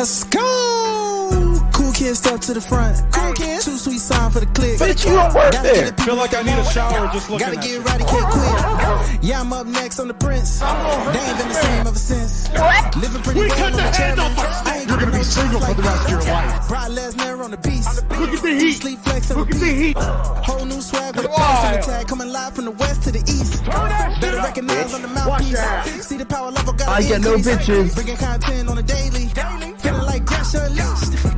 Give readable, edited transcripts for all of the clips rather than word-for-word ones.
Let's go. Cool kid, step to the front. Cool kid, too sweet sign for the click. Bitch, you don't work there. Feel like I need a shower just looking Gotta at get you. right, can't quit. Yeah, I'm up next, I'm the prince. They ain't been the same ever since. Living pretty We good cut on the the hand off challenge. our I ain't You're gonna no be single for the rest of your life. Brock Lesnar on the beast. Look at the heat. Sleep flex and Look at the repeat. heat. Whole new swag with a price on the tag. Coming live from the west to the east. Better recognize on the mouthpiece. See the power level got I get no bitches. Bringing content on the daily. Feeling like Gresh and Suela.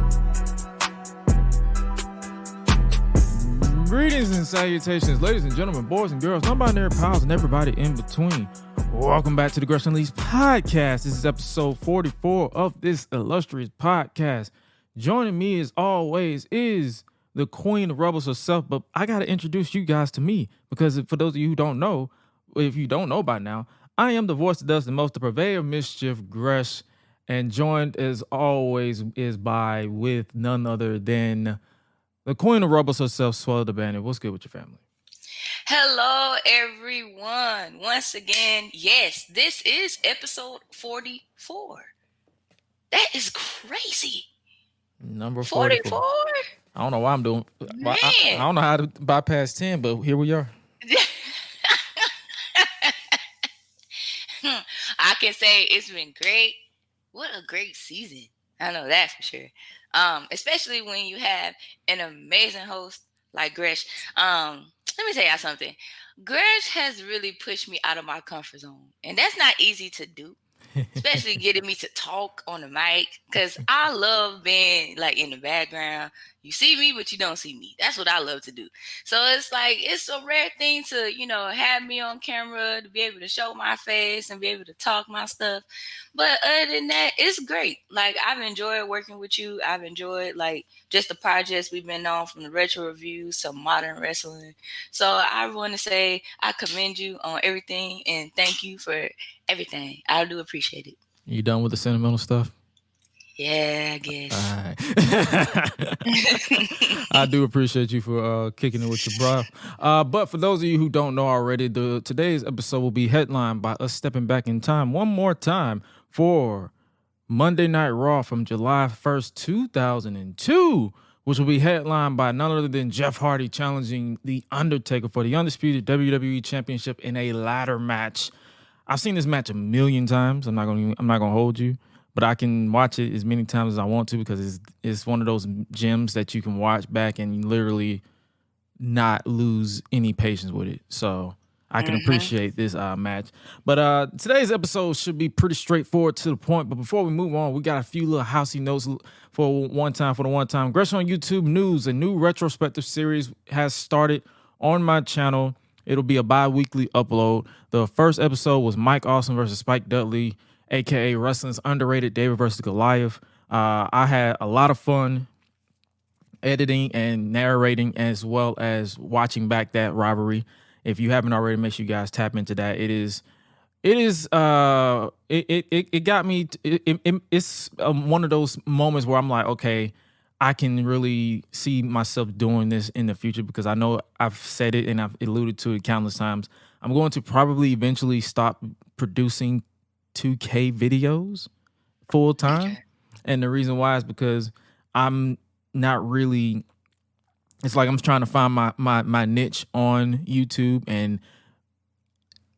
Greetings and salutations, ladies and gentlemen, boys and girls, non-binary pals, and everybody in between. Welcome back to the Gresh and Suela podcast. This is episode 44 of this illustrious podcast. Joining me as always is the Queen of Rebels herself, but I got to introduce you guys to me because for those of you who don't know, if you don't know by now, I am the voice that does the most, the purveyor of mischief, Gresh, and joined as always with none other than the Queen of Rebels herself, Suela the Bandit. What's good with your family? Hello, everyone. Once again, yes, this is episode 44. That is crazy. Number 44. I don't know why I'm doing. Man. I don't know how to bypass 10, but here we are. I can say it's been great. What a great season. I know that's for sure. Especially when you have an amazing host like Gresh. Let me tell y'all something. Gresh has really pushed me out of my comfort zone. And that's not easy to do. Especially getting me to talk on the mic. Because I love being like in the background. You see me, but you don't see me. That's what I love to do. So it's like, it's a rare thing to, have me on camera, to be able to show my face and be able to talk my stuff. But other than that, it's great. Like, I've enjoyed working with you. I've enjoyed, like, just the projects we've been on, from the retro reviews to modern wrestling. So I want to say I commend you on everything and thank you for everything. I do appreciate it. You done with the sentimental stuff? Yeah, I guess. All right. I do appreciate you for kicking it with your bro. But for those of you who don't know already, today's episode will be headlined by us stepping back in time one more time for Monday Night Raw from July 1st, 2002, which will be headlined by none other than Jeff Hardy challenging the Undertaker for the Undisputed WWE Championship in a ladder match. I've seen this match a million times. I'm not gonna hold you, but I can watch it as many times as I want to because it's one of those gems that you can watch back and literally not lose any patience with it. So I can appreciate this match. But today's episode should be pretty straightforward to the point. But before we move on, we got a few little housey notes for the one time. Gresh on YouTube News, a new retrospective series has started on my channel. It'll be a bi-weekly upload. The first episode was Mike Awesome versus Spike Dudley, a.k.a. wrestling's underrated David versus Goliath. I had a lot of fun editing and narrating as well as watching back that rivalry. If you haven't already, make sure you guys tap into that. It got me. It's one of those moments where I'm like, okay, I can really see myself doing this in the future because I know I've said it and I've alluded to it countless times. I'm going to probably eventually stop producing 2K videos full time. Okay. And the reason why is because I'm not really, it's like I'm trying to find my niche on YouTube. And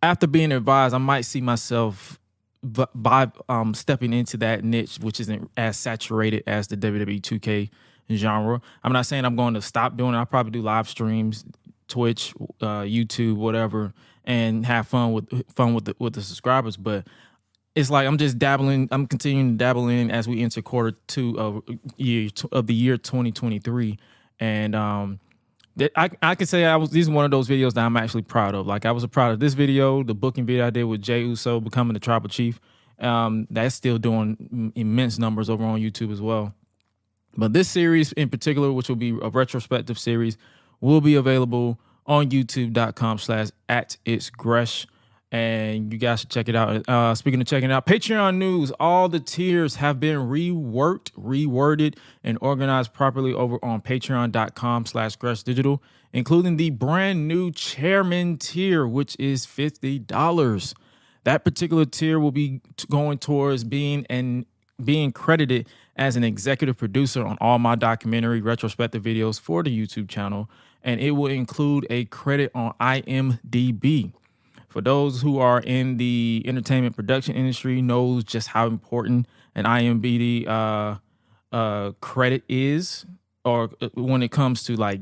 after being advised, I might see myself by stepping into that niche, which isn't as saturated as the WWE 2K genre. I'm not saying I'm going to stop doing it. I'll probably do live streams, Twitch, YouTube, whatever, and have fun with the subscribers. But it's like I'm just dabbling. I'm continuing to dabble in as we enter quarter two of the year 2023, and I could say this is one of those videos that I'm actually proud of. Like, I was proud of this video, the booking video I did with Jey Uso becoming the Tribal Chief. That's still doing immense numbers over on YouTube as well. But this series in particular, which will be a retrospective series, will be available on youtube.com/@itsgresh. And you guys should check it out. Speaking of checking it out, Patreon news, all the tiers have been reworded, and organized properly over on patreon.com/greshdigital, including the brand new chairman tier, which is $50. That particular tier will be going towards being credited as an executive producer on all my documentary retrospective videos for the YouTube channel, and it will include a credit on IMDb. For those who are in the entertainment production industry, knows just how important an IMDb credit is, or when it comes to like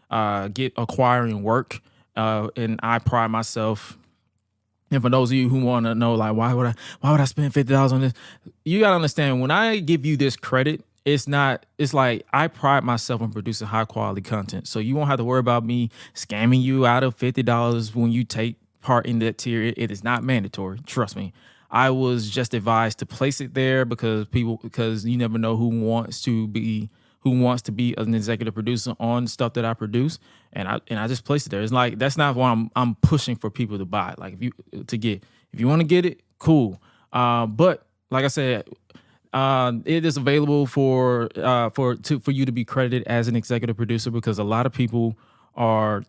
acquiring work. And I pride myself. And for those of you who want to know, like, why would I spend $50 on this? You gotta understand, when I give you this credit, it's like I pride myself on producing high quality content. So you won't have to worry about me scamming you out of $50 when you take part in that tier. It is not mandatory. Trust me. I was just advised to place it there because you never know who wants to be an executive producer on stuff that I produce, and I just placed it there. It's like, that's not why I'm pushing for people to buy. Like, if you want to get it, cool. But like I said, it is available for you to be credited as an executive producer, because a lot of people are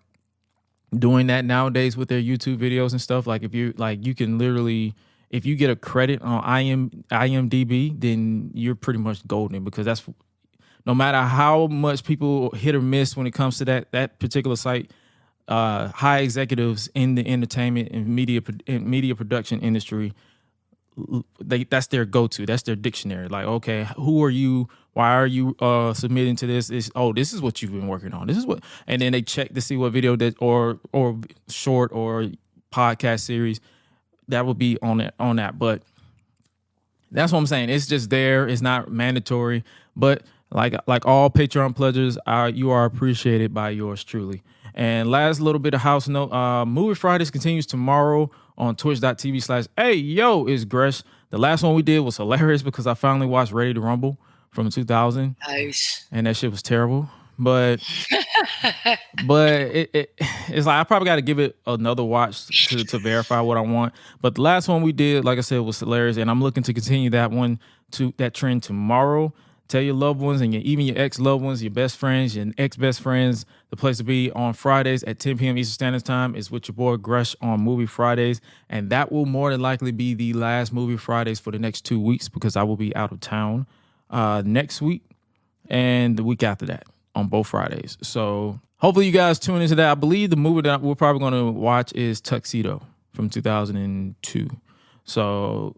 doing that nowadays with their YouTube videos and stuff. Like, you can literally, if you get a credit on IMDb, then you're pretty much golden, because that's, no matter how much people hit or miss when it comes to that particular site, high executives in the entertainment and media production industry, that's their go-to. That's their dictionary. Like, okay, who are you? Why are you submitting to this? This is what you've been working on. This is what, and then they check to see what video that or short or podcast series that would be on that. But that's what I'm saying. It's just there. It's not mandatory, but like all Patreon pledges, you are appreciated by yours truly. And last little bit of house note, Movie Fridays continues tomorrow on twitch.tv/hey yo is Gresh. The last one we did was hilarious because I finally watched Ready to Rumble from 2000. Nice. And that shit was terrible. But it's like, I probably got to give it another watch to verify what I want. But the last one we did, like I said, was hilarious, and I'm looking to continue that trend tomorrow. Tell your loved ones and even your ex-loved ones, your best friends, your ex-best friends, the place to be on Fridays at 10 p.m. Eastern Standard Time is with your boy Gresh on Movie Fridays. And that will more than likely be the last Movie Fridays for the next 2 weeks, because I will be out of town next week and the week after that on both Fridays. So hopefully you guys tune into that. I believe the movie that we're probably going to watch is Tuxedo from 2002. So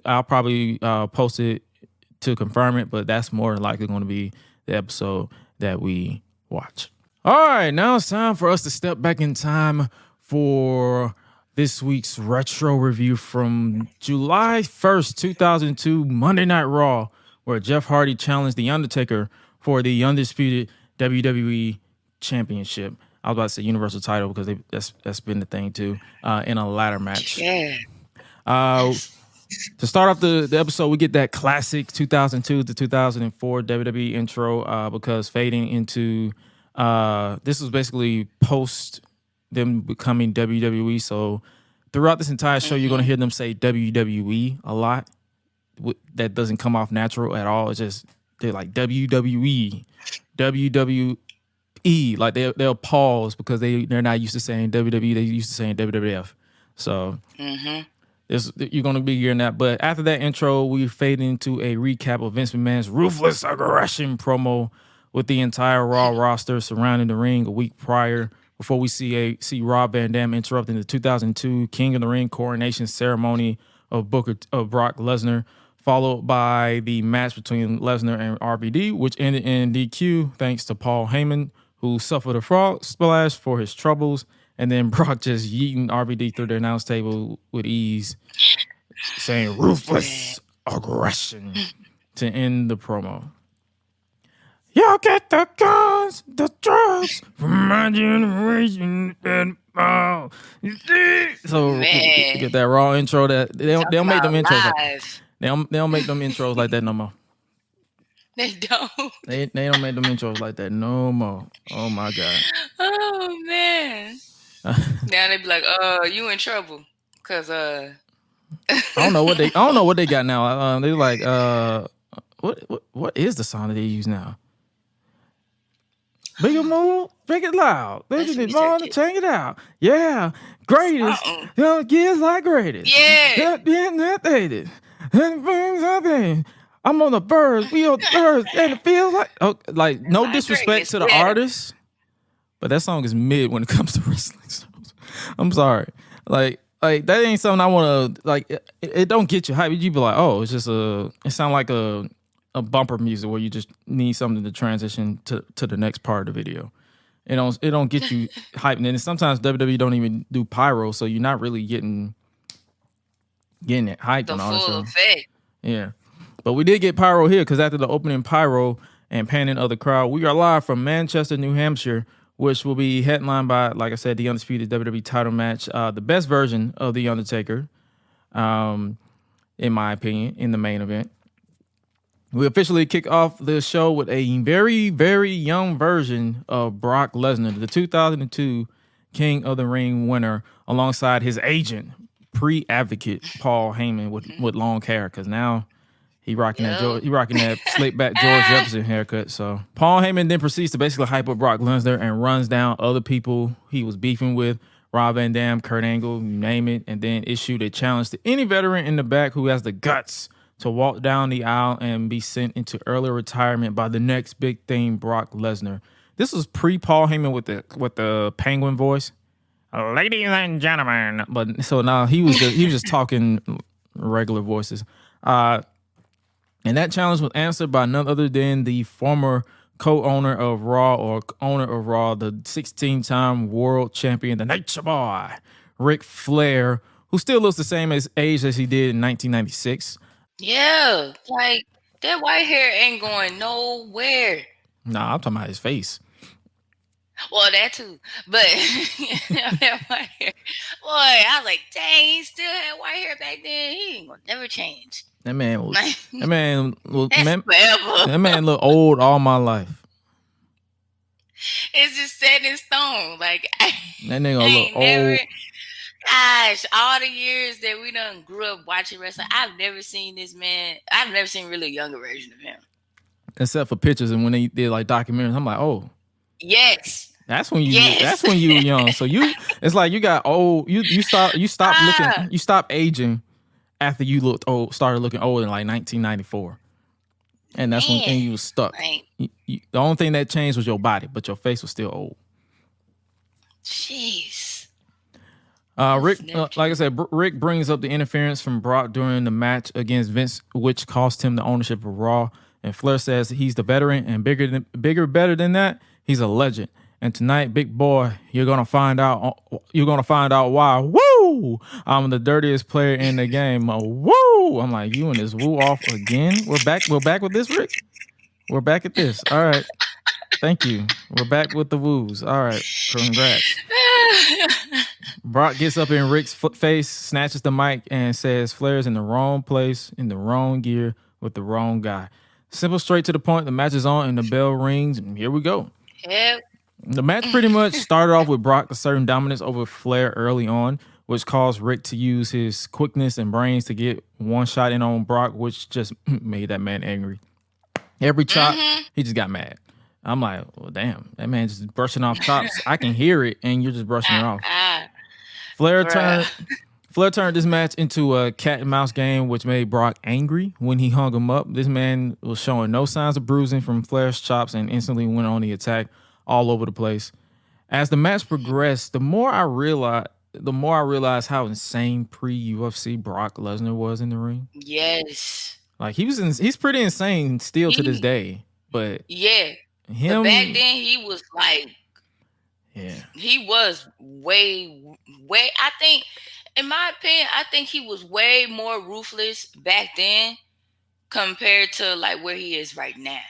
I'll probably post it to confirm it, but that's more likely going to be the episode that we watch. All right, now it's time for us to step back in time for this week's retro review from July 1st, 2002, Monday Night Raw, where Jeff Hardy challenged The Undertaker for the Undisputed WWE Championship. I was about to say Universal title because that's been the thing too, in a ladder match. Yeah. To start off the episode, we get that classic 2002 to 2004 WWE intro, because fading into this was basically post them becoming WWE. So throughout this entire show, you're going to hear them say WWE a lot. That doesn't come off natural at all. It's just, they're like WWE, WWE. Like they'll pause because they're not used to saying WWE. They're used to saying WWF. So you're going to be hearing that. But after that intro, we fade into a recap of Vince McMahon's ruthless aggression promo with the entire Raw roster surrounding the ring a week prior, before we see Rob Van Dam interrupting the 2002 King of the Ring coronation ceremony of Brock Lesnar, followed by the match between Lesnar and RVD, which ended in DQ thanks to Paul Heyman, who suffered a frog splash for his troubles. And then Brock just yeeting RVD through the announce table with ease, saying ruthless aggression to end the promo. Y'all get the guns, the drugs from my generation. And so you get that Raw intro that they don't make them intros. They don't make them intros like that no more. They don't. They don't make them intros like that no more. Oh my God. Oh man. Now they be like, you in trouble, cause I don't know what they got now. They're like, what is the song that they use now? Bigger move, make it loud. Check it out. Yeah, greatest. Kids like greatest. Yeah. And brings up in. I'm on the birds. We on the birds. And it feels like no My disrespect greatness, to the yeah. artist, but that song is mid when it comes to wrestling songs. I'm sorry. Like that ain't something I want to like. It don't get you hyped. You be like, oh, it's just it sound like a bumper music where you just need something to transition to the next part of the video. It don't get you hyped. And then sometimes WWE don't even do pyro, so you're not really getting it hyped The on all full the show. effect. Yeah. But we did get pyro here because after the opening pyro and panning of the crowd, we are live from Manchester, New Hampshire, which will be headlined by, like I said, the Undisputed WWE title match, the best version of The Undertaker, in my opinion, in the main event. We officially kick off the show with a very, very young version of Brock Lesnar, the 2002 King of the Ring winner, alongside his agent, pre-advocate Paul Heyman with long hair, because now he rocking that slick back George Jefferson haircut. So Paul Heyman then proceeds to basically hype up Brock Lesnar and runs down other people he was beefing with, Rob Van Dam, Kurt Angle, you name it, and then issued a challenge to any veteran in the back who has the guts to walk down the aisle and be sent into early retirement by the next big thing, Brock Lesnar. This was pre-Paul Heyman with the penguin voice. Ladies and gentlemen. But so now he was just talking regular voices. And that challenge was answered by none other than the former co-owner of Raw, or owner of Raw, the 16-time world champion, the Nature Boy, Ric Flair, who still looks the same age as he did in 1996. Yeah, like that white hair ain't going nowhere. Nah, I'm talking about his face. Well, that too, but that white hair. Boy, I was like, dang, he still had white hair back then. He ain't gonna never change. That man was, That's that man forever. That man looked old all my life. It's just set in stone. Like That nigga look old. Gosh, all the years that we done grew up watching wrestling, I've never seen this man. I've never seen really a younger version of him. Except for pictures, and when they did like documentaries, I'm like, oh, yes. that's when you were young. So it's like you got old. You stopped looking. You stopped aging after you started looking old in like 1994, and that's when you was stuck. Right. The only thing that changed was your body, but your face was still old. Jeez. Rick, like I said, Rick brings up the interference from Brock during the match against Vince, which cost him the ownership of Raw. And Flair says he's the veteran and better than that. He's a legend. And tonight, big boy, you're gonna find out. You're gonna find out why. Woo! I'm the dirtiest player in the game. Woo! I'm like, you and this woo off again. We're back with this, Rick. We're back at this. All right. Thank you. We're back with the woos. All right. Congrats. Brock gets up in Rick's face, snatches the mic, and says Flair's in the wrong place, in the wrong gear, with the wrong guy. Simple, straight to the point. The match is on, and the bell rings, and here we go. Yep. The match pretty much started off with Brock asserting dominance over Flair early on, which caused Rick to use his quickness and brains to get one shot in on Brock, which just made that man angry. Every chop, he just got mad. I'm like, well, damn, that man just brushing off chops. I can hear it, and you're just brushing it off. Flair turned this match into a cat and mouse game, which made Brock angry when he hung him up. This man was showing no signs of bruising from Flair's chops and instantly went on the attack all over the place. As the match progressed, the more I realized how insane pre-UFC Brock Lesnar was in the ring. Yes. Like he's pretty insane still to this day. But yeah. Him, but back then he was like, yeah, he was way. I think, in my opinion, I think he was way more ruthless back then compared to like where he is right now.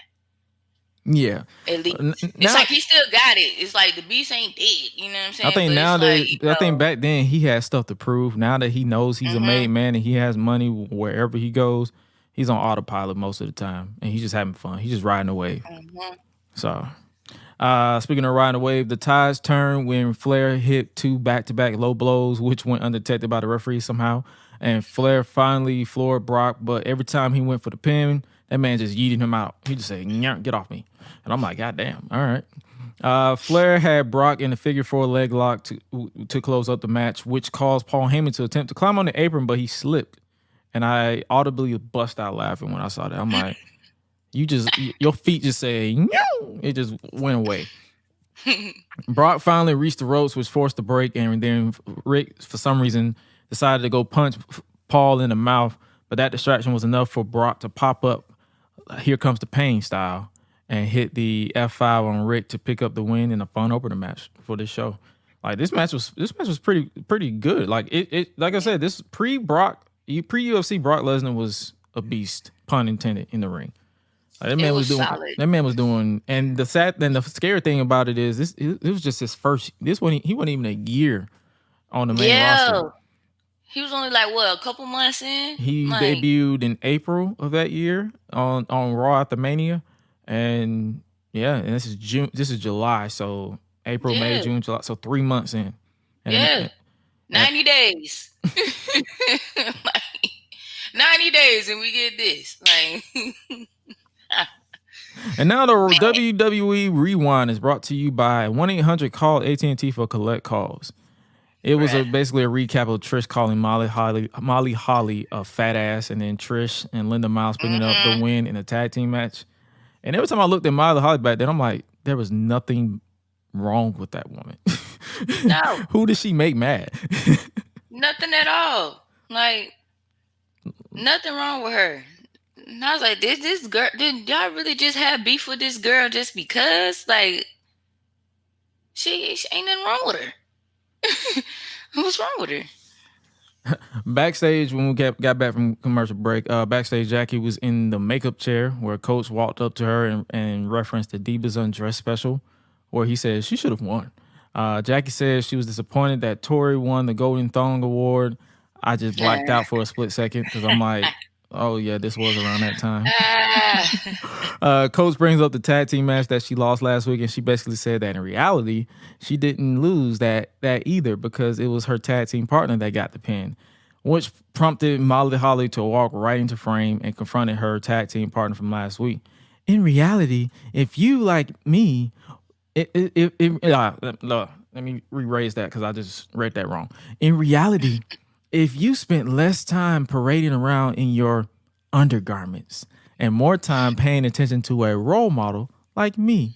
Yeah, at least it's like he still got it. It's like the beast ain't dead. You know what I'm saying? I think but nowadays, like, I think back then he had stuff to prove. Now that he knows he's a made man and he has money wherever he goes, he's on autopilot most of the time, and he's just having fun. He's just riding the wave. So, speaking of riding the wave, the tides turned when Flair hit 2 back-to-back low blows, which went undetected by the referee somehow. And Flair finally floored Brock, but every time he went for the pin, that man just yeeted him out. He just said, "Get off me." And I'm like, God damn. All right. Flair had Brock in the figure 4 leg lock to close up the match, which caused Paul Heyman to attempt to climb on the apron, but he slipped And I audibly bust out laughing when I saw that. I'm like, your feet just say, no. It just went away. Brock finally reached the ropes, which forced the break, and then Rick, for some reason, decided to go punch Paul in the mouth, but that distraction was enough for Brock to pop up Here Comes the Pain style and hit the F5 on Rick to pick up the win in a fun opener match for this show. Like this match was pretty good. Like it like I said, this pre UFC Brock Lesnar was a beast, pun intended, in the ring. Like, that man was doing solid. That man was doing, and the scary thing about it is it was just his first. He wasn't even a year on the main roster. He was only like a couple months in. He debuted in April of that year on Raw after Mania, and and this is June. This is July, so April, May, June, July, so 3 months in. And 90 days. 90 days, and we get this. And now the WWE Rewind is brought to you by 1-800-CALL AT&T for collect calls. It was basically a recap of Trish calling Molly Holly a fat ass, and then Trish and Linda Miles picking up the win in a tag team match. And every time I looked at Molly Holly back then, I'm like, there was nothing wrong with that woman. No. Who did she make mad? Nothing at all. Nothing wrong with her. And I was like, this girl, did y'all really just have beef with this girl just because? She ain't nothing wrong with her. What's wrong with her? Backstage, when we got back from commercial break, backstage, Jackie was in the makeup chair where Coach walked up to her and referenced the Divas Undressed special, where he said she should have won. Jackie said she was disappointed that Tori won the Golden Thong Award. I just blacked out for a split second because I'm like, oh yeah, this was around that time. Coach brings up the tag team match that she lost last week, and she basically said that in reality, she didn't lose that either because it was her tag team partner that got the pin, which prompted Molly Holly to walk right into frame and confronted her tag team partner from last week. In reality, if you like me, let me re-raise that because I just read that wrong. In reality, if you spent less time parading around in your undergarments and more time paying attention to a role model like me,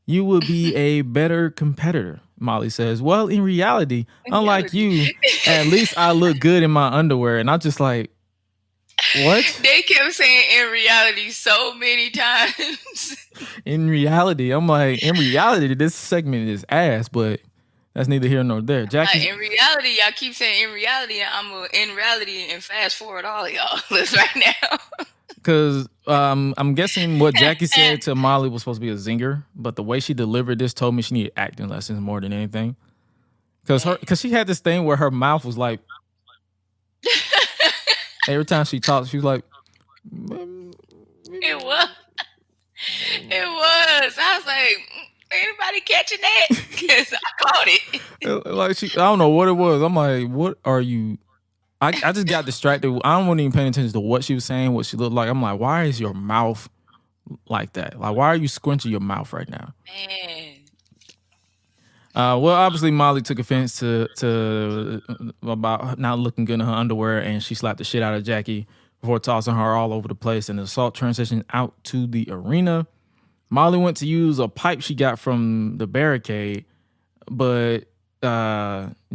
you would be a better competitor, Molly says. Well, in reality, unlike you, at least I look good in my underwear. And I'm just like, what? They kept saying in reality so many times. In reality, I'm like, in reality, this segment is ass, but that's neither here nor there. Jackie, in reality, y'all keep saying in reality, in reality and fast forward all of y'all list right now. Because I'm guessing what Jackie said to Molly was supposed to be a zinger, but the way she delivered this told me she needed acting lessons more than anything. Because she had this thing where her mouth was like, every time she talked, she was like, it was. I was like, anybody catching that? Because I caught it. I don't know what it was. I'm like, what are you? I just got distracted. I wasn't even paying attention to what she was saying, what she looked like. I'm like, why is your mouth like that? Like, why are you squinching your mouth right now? Man. Well, obviously Molly took offense to about not looking good in her underwear, and she slapped the shit out of Jackie before tossing her all over the place, and the assault transitioned out to the arena. Molly went to use a pipe she got from the barricade, but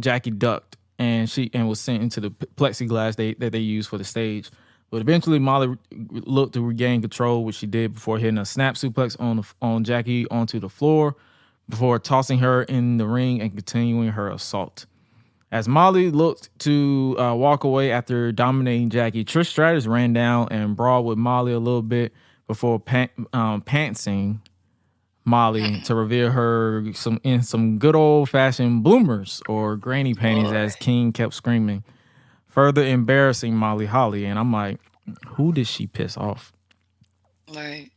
Jackie ducked and was sent into the plexiglass that they used for the stage. But eventually Molly looked to regain control, which she did before hitting a snap suplex on Jackie onto the floor before tossing her in the ring and continuing her assault. As Molly looked to walk away after dominating Jackie, Trish Stratus ran down and brawled with Molly a little bit before pantsing Molly to reveal her some good old-fashioned bloomers or granny panties, as King kept screaming, further embarrassing Molly Holly. And I'm like, who did she piss off? Right.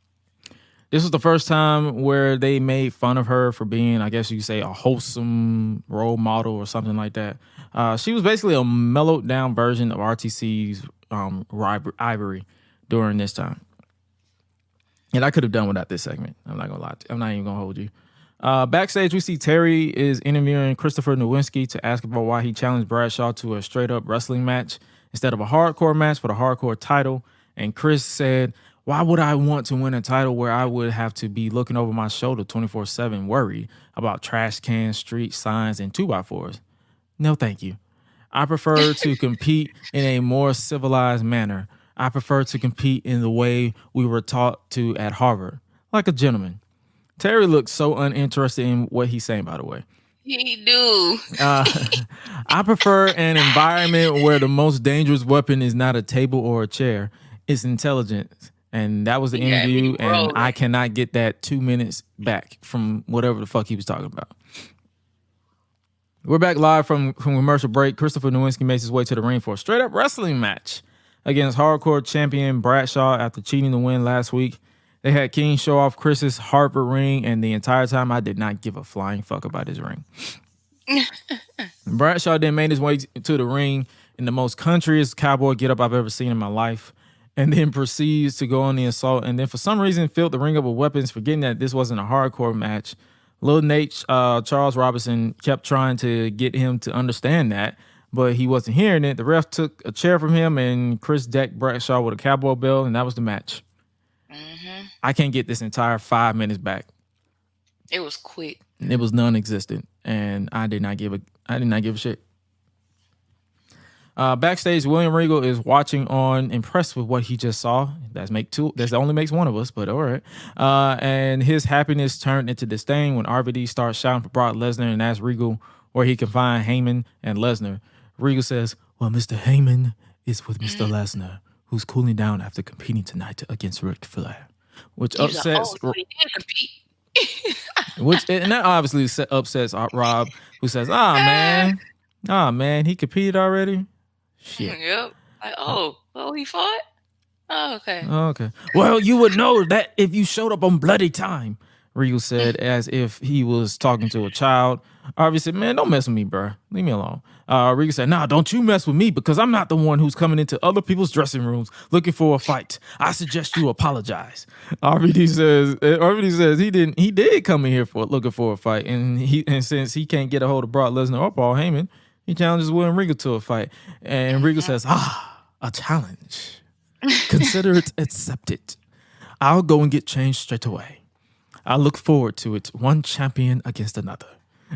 This was the first time where they made fun of her for being, I guess you could say, a wholesome role model or something like that. She was basically a mellowed down version of RTC's Ivory during this time. And I could have done without this segment. I'm not gonna lie. I'm not even gonna hold you. Backstage, we see Terry is interviewing Christopher Nowinski to ask about why he challenged Bradshaw to a straight up wrestling match instead of a hardcore match for the hardcore title. And Chris said, why would I want to win a title where I would have to be looking over my shoulder 24/7 worried about trash cans, street signs, and 2x4s? No, thank you. I prefer to compete in a more civilized manner. I prefer to compete in the way we were taught to at Harvard, like a gentleman. Terry looks so uninterested in what he's saying, by the way. He do. I prefer an environment where the most dangerous weapon is not a table or a chair. It's intelligence. And that was the interview, and I cannot get that 2 minutes back from whatever the fuck he was talking about. We're back live from commercial break. Christopher Nowinski makes his way to the ring for a straight-up wrestling match against hardcore champion Bradshaw after cheating to win last week. They had King show off Chris's Harvard ring, and the entire time I did not give a flying fuck about his ring. Bradshaw then made his way to the ring in the most countryest cowboy getup I've ever seen in my life, and then proceeds to go on the assault, and then for some reason filled the ring up with weapons, forgetting that this wasn't a hardcore match. Lil Nate, Charles Robinson, kept trying to get him to understand that, but he wasn't hearing it. The ref took a chair from him, and Chris decked Bradshaw with a cowboy belt, and that was the match. Mm-hmm. I can't get this entire 5 minutes back. It was quick. It was non-existent, and I did not give a shit. Backstage, William Regal is watching on, impressed with what he just saw. That only makes one of us, but all right. And his happiness turned into disdain when RVD starts shouting for Brock Lesnar and asks Regal where he can find Heyman and Lesnar. Regal says, well, Mr. Heyman is with Mr. Lesnar, who's cooling down after competing tonight against Ric Flair, which upsets. And that obviously upsets Rob, who says, "Oh man, he competed already." Shit. Yep. Like, he fought? Oh, okay. Okay. Well, you would know that if you showed up on bloody time, Regal said, as if he was talking to a child. Harvey said, man, don't mess with me, bro. Leave me alone. Regal said, nah, don't you mess with me because I'm not the one who's coming into other people's dressing rooms looking for a fight. I suggest you apologize. RVD says he did come in here looking for a fight. And since he can't get a hold of Brock Lesnar or Paul Heyman, he challenges William Regal to a fight. And Regal says, a challenge. Consider it accepted. I'll go and get changed straight away. I look forward to it. One champion against another.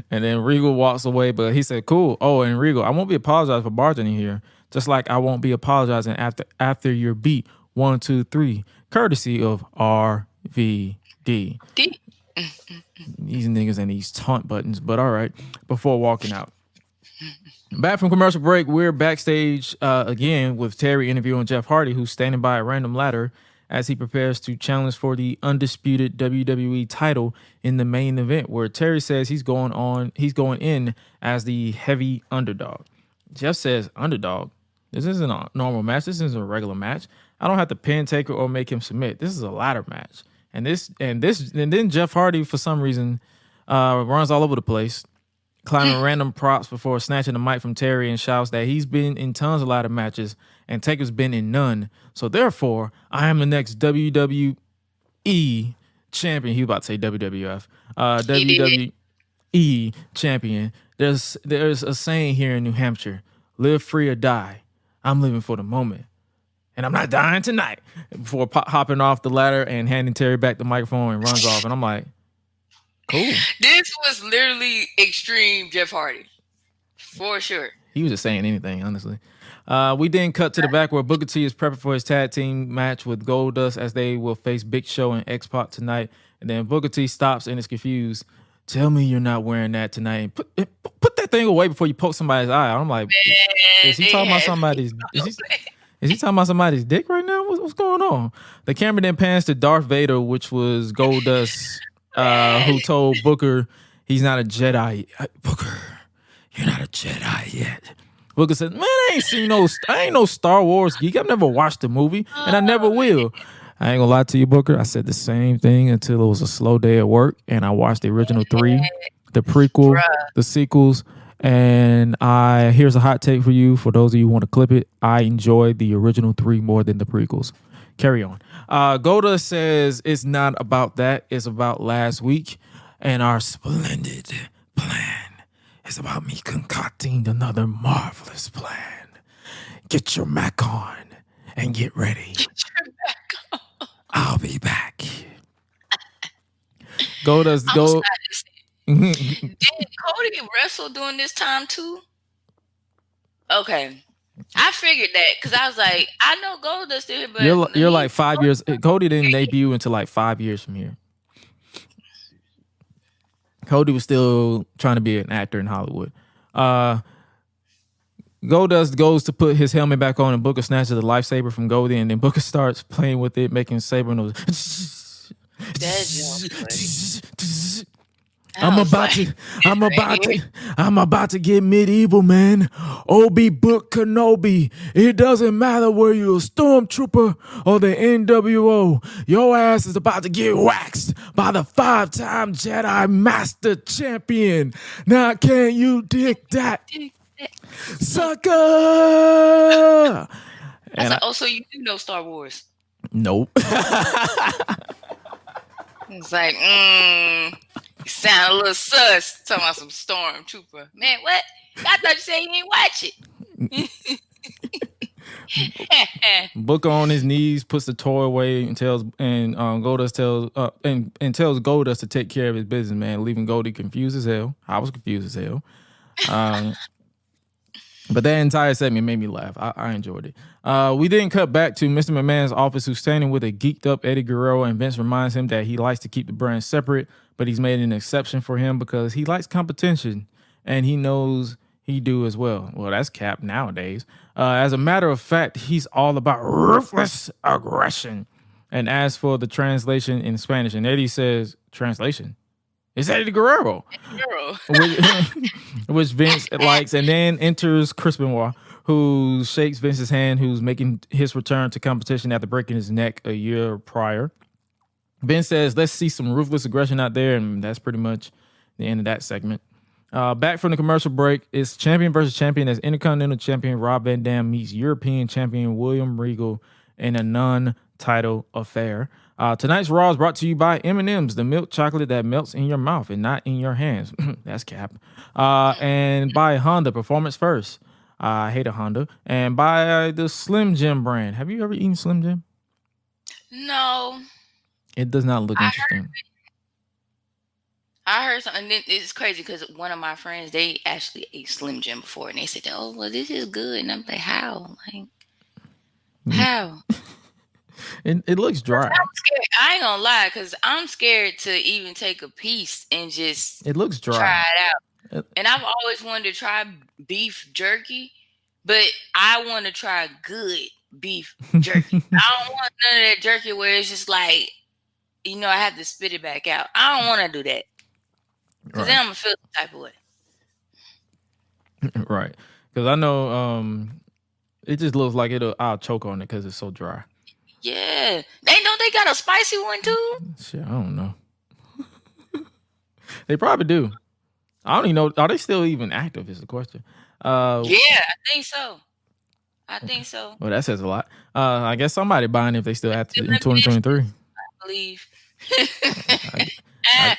And then Regal walks away, but he said, cool. Oh, and Regal, I won't be apologizing for barging here, just like I won't be apologizing after you're beat 1, 2, 3, courtesy of RVD. These niggas and these taunt buttons, but all right, before walking out. Back from commercial break, we're backstage again with Terry interviewing Jeff Hardy, who's standing by a random ladder as he prepares to challenge for the Undisputed WWE title in the main event, where Terry says he's going in as the heavy underdog. Jeff says, underdog? This isn't a normal match. This isn't a regular match. I don't have to pin Taker or make him submit. This is a ladder match. And then Jeff Hardy, for some reason, runs all over the place, climbing random props before snatching the mic from Terry and shouts that he's been in tons of ladder matches and Taker's been in none. So therefore, I am the next WWE champion. He was about to say WWF. WWE champion. There's a saying here in New Hampshire, live free or die. I'm living for the moment. And I'm not dying tonight. Before hopping off the ladder and handing Terry back the microphone and runs off. And I'm like, cool. This was literally extreme Jeff Hardy. For sure. He was just saying anything, honestly. We then cut to the back where Booker T is prepping for his tag team match with Goldust as they will face Big Show and X-Pac tonight. And then Booker T stops and is confused. Tell me you're not wearing that tonight. Put that thing away before you poke somebody's eye. I'm like, is he talking about somebody's... Is he talking about somebody's dick right now? What's going on? The camera then pans to Darth Vader, which was Goldust, who told Booker he's not a Jedi. Booker, you're not a Jedi yet. Booker said, man, I ain't no Star Wars geek. I've never watched the movie, and I never will. I ain't gonna lie to you, Booker. I said the same thing until it was a slow day at work, and I watched the original 3, the prequel, the sequels. And here's a hot take for you. For those of you who want to clip it, I enjoyed the original 3 more than the prequels. Carry on. Goldust says it's not about that. It's about last week. And our splendid plan is about me concocting another marvelous plan. Get your Mac on and get ready. I'll be back. Goldust go. Did Cody wrestle during this time too? Okay. I figured that because I was like, I know Goldust still here, but You're like 5 years. Cody didn't debut until like 5 years from here. Cody was still trying to be an actor in Hollywood. Goldust goes to put his helmet back on, and Booker snatches the lightsaber from Goldie, and then Booker starts playing with it, making saber noise. I'm about to get medieval, man. Obi Book Kenobi. It doesn't matter whether you're a stormtrooper or the NWO. Your ass is about to get waxed by the 5-time Jedi Master Champion. Now, can you dig that? Sucker! I was like, so you do know Star Wars? Nope. It's like, you sound a little sus talking about some stormtrooper. Man, what? I thought you said you didn't watch it. Booker on his knees puts the toy away and tells Goldust tells Goldust to take care of his business, man, leaving Goldie confused as hell. I was confused as hell. But that entire segment made me laugh. I enjoyed it. We then cut back to Mr. McMahon's office, who's standing with a geeked up Eddie Guerrero, and Vince reminds him that he likes to keep the brand separate, but he's made an exception for him because he likes competition, and he knows he do as well. Well, that's Cap nowadays. As a matter of fact, he's all about ruthless aggression. And as for the translation in Spanish, and Eddie says, translation? It's Eddie Guerrero. which Vince likes. And then enters Chris Benoit, who shakes Vince's hand, who's making his return to competition after breaking his neck a year prior. Vince says, let's see some ruthless aggression out there. And that's pretty much the end of that segment. Back from the commercial break, it's champion versus champion as Intercontinental Champion Rob Van Dam meets European Champion William Regal in a non-title affair. Tonight's Raw is brought to you by M&M's, the milk chocolate that melts in your mouth and not in your hands. That's Cap. And by Honda, Performance First. I hate a Honda. And by the Slim Jim brand. Have you ever eaten Slim Jim? No. It does not look interesting. I heard something. It's crazy because one of my friends, they actually ate Slim Jim before, and they said, "Oh, well, this is good." And I'm like, "How? Like, how?" It looks dry. I'm scared. I ain't gonna lie, because I'm scared to even take a piece and just it looks dry. Try it out. And I've always wanted to try beef jerky, but I want to try good beef jerky. I don't want none of that jerky where it's just like, I have to spit it back out. I don't want to do that. Because then I'm going to feel the type of way. Right. Because I know it just looks like I'll choke on it because it's so dry. Yeah. They got a spicy one too? Shit, I don't know. They probably do. I don't even know. Are they still even active is the question. Yeah, I think so. Well, that says a lot. I guess somebody buying if they still active in 2023. I believe.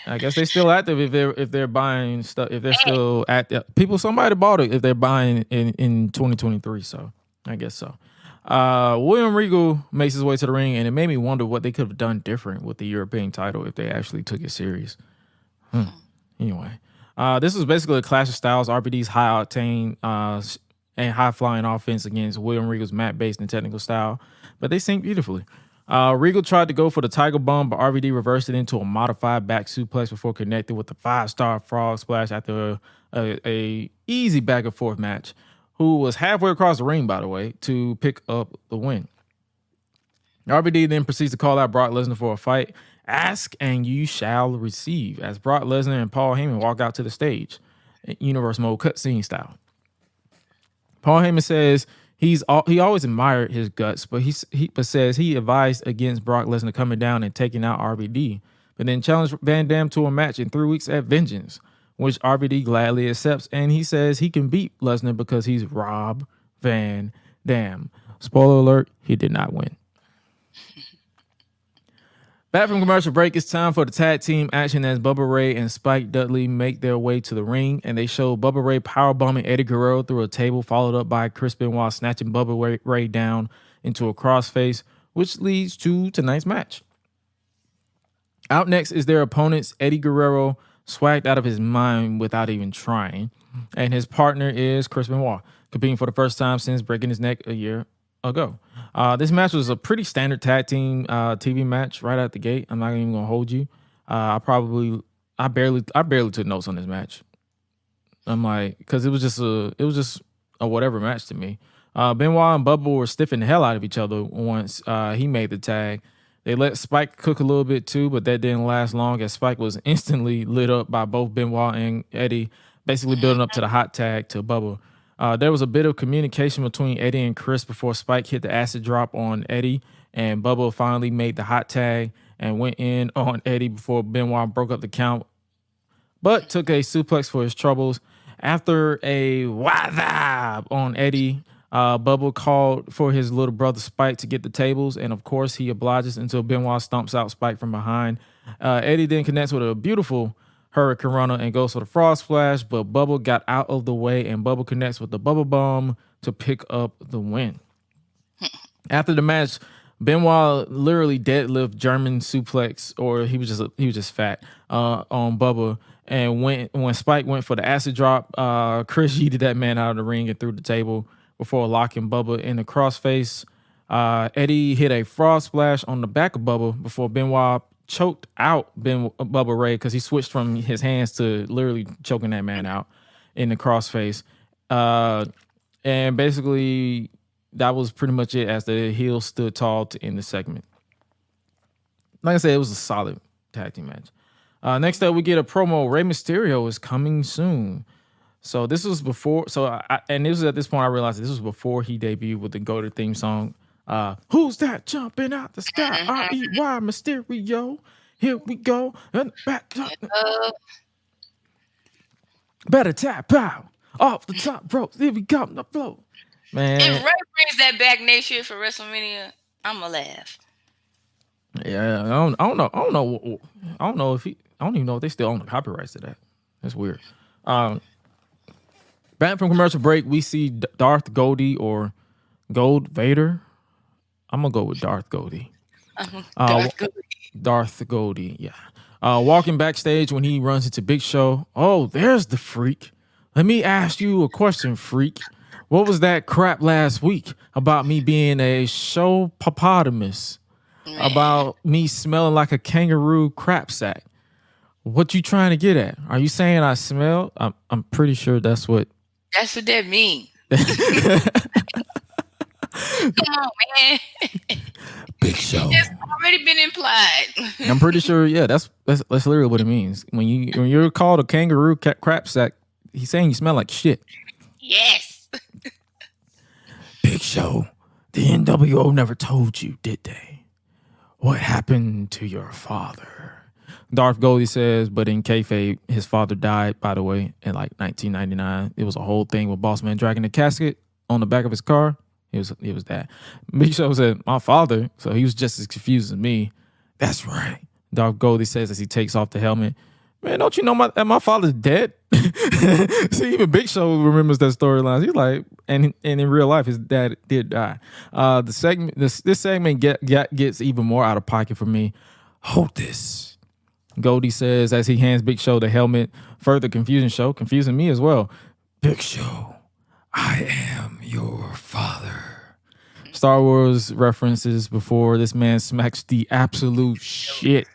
I guess they're still active if they're buying stuff. If they're still active, somebody bought it if they're buying in 2023. So I guess so. William Regal makes his way to the ring, and it made me wonder what they could have done different with the European title if they actually took it serious. Anyway, this was basically a clash of styles. RVD's high octane and high flying offense against William Regal's mat based and technical style, but they synced beautifully. Regal tried to go for the Tiger Bomb, but RVD reversed it into a modified back suplex before connecting with the 5-star frog splash after a easy back and forth match, who was halfway across the ring, by the way, to pick up the win. RVD then proceeds to call out Brock Lesnar for a fight. Ask and you shall receive, as Brock Lesnar and Paul Heyman walk out to the stage, Universe Mode cutscene style. Paul Heyman says he always admired his guts, but he says he advised against Brock Lesnar coming down and taking out RVD, but then challenged Van Dam to a match in 3 weeks at Vengeance, which RVD gladly accepts, and he says he can beat Lesnar because he's Rob Van Dam. Spoiler alert, he did not win. Back from commercial break, it's time for the tag team action as Bubba Ray and Spike Dudley make their way to the ring, and they show Bubba Ray powerbombing Eddie Guerrero through a table, followed up by Chris Benoit snatching Bubba Ray down into a crossface, which leads to tonight's match. Out next is their opponents. Eddie Guerrero swagged out of his mind without even trying, and his partner is Chris Benoit, competing for the first time since breaking his neck a year ago. This match was a pretty standard tag team TV match right out the gate. I'm not even gonna hold you. I barely took notes on this match. I'm like, because it was just a whatever match to me. Benoit and Bubba were stiffing the hell out of each other once he made the tag. They let Spike cook a little bit too, but that didn't last long as Spike was instantly lit up by both Benoit and Eddie, basically building up to the hot tag to Bubba. There was a bit of communication between Eddie and Chris before Spike hit the acid drop on Eddie, and Bubba finally made the hot tag and went in on Eddie before Benoit broke up the count, but took a suplex for his troubles. After a wah on Eddie, Bubba called for his little brother Spike to get the tables, and of course he obliges until Benoit stomps out Spike from behind. Eddie then connects with a beautiful Hurricane Runner and goes for the Frog Splash, but Bubba got out of the way, and Bubba connects with the Bubba Bomb to pick up the win. After the match, Benoit literally deadlift German suplex, or he was just fat on Bubba. And when Spike went for the acid drop, Chris yeeted that man out of the ring and threw the table before locking Bubba in the crossface. Eddie hit a Frog Splash on the back of Bubba before Benoit choked out Bubba Ray because he switched from his hands to literally choking that man out in the crossface. And basically, that was pretty much it as the heel stood tall to end the segment. Like I said, it was a solid tag team match. Next up, we get a promo. Rey Mysterio is coming soon. So this was before. And this was at this point I realized this was before he debuted with the Goated theme song. Who's that jumping out the sky? R-E-Y Mysterio. Here we go. And back up. Better tap out off the top rope. Here we go. The flow. Man. If Ray brings that back next year for WrestleMania, I'ma laugh. Yeah, I don't know if he. I don't even know if they still own the copyrights to that. That's weird. Back from commercial break, we see Darth Goldie or Gold Vader. I'm gonna go with Darth Goldie. Darth Goldie, yeah. Walking backstage when he runs into Big Show. Oh, there's the freak. Let me ask you a question, freak. What was that crap last week about me being a show hippopotamus? About me smelling like a kangaroo crap sack? What you trying to get at? Are you saying I smell? I'm pretty sure that's what that means. Come on, man. Big Show. It's already been implied. I'm pretty sure. Yeah, that's literally what it means. When you're called a kangaroo crap sack, he's saying you smell like shit. Yes. Big Show. The NWO never told you, did they? What happened to your father? Darth Goldie says, but in kayfabe, his father died, by the way, in like 1999. It was a whole thing with Boss Man dragging the casket on the back of his car. It was that. Big Show said, my father, so he was just as confused as me. That's right. Darth Goldie says as he takes off the helmet, man, don't you know my father's dead? See, even Big Show remembers that storyline. He's like, and in real life, his dad did die. This segment gets even more out of pocket for me. Hold this. Goldie says as he hands Big Show the helmet. Further confusing me as well. Big Show, I am your father. Star Wars references before this man smacks the absolute shit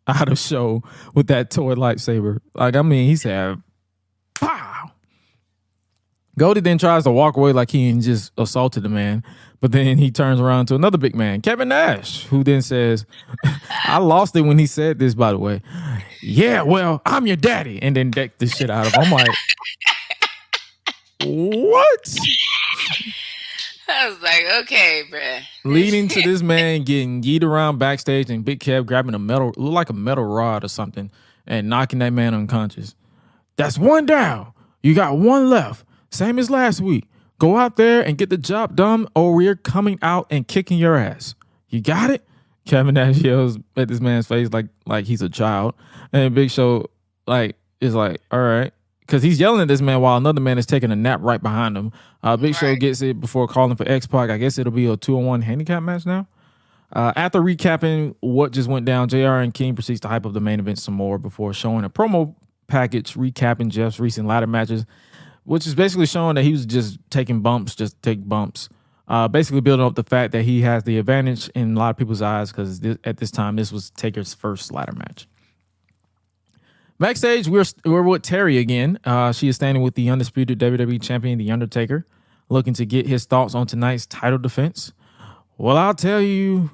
out of Show with that toy lightsaber. He said, pow. Goldie then tries to walk away like he just assaulted the man, but then he turns around to another big man, Kevin Nash, who then says, I lost it when he said this, by the way. Yeah, well, I'm your daddy. And then decked the shit out of him. I'm like, what? I was like, okay, bruh. Leading to this man getting yeeted around backstage and Big Kev grabbing looked like a metal rod or something, and knocking that man unconscious. That's one down. You got one left. Same as last week. Go out there and get the job done, or we're coming out and kicking your ass. You got it? Kevin Nash yells at this man's face like he's a child, and Big Show is like, all right, because he's yelling at this man while another man is taking a nap right behind him. Big Show gets it before calling for X-Pac. I guess it'll be a 2-on-1 handicap match now. After recapping what just went down, JR and King proceeds to hype up the main event some more before showing a promo package recapping Jeff's recent ladder matches, which is basically showing that he was just taking bumps, just take bumps. Basically building up the fact that he has the advantage in a lot of people's eyes because at this time, this was Taker's first ladder match. Backstage, we're with Terry again. She is standing with the undisputed WWE champion, The Undertaker, looking to get his thoughts on tonight's title defense. Well, I'll tell you,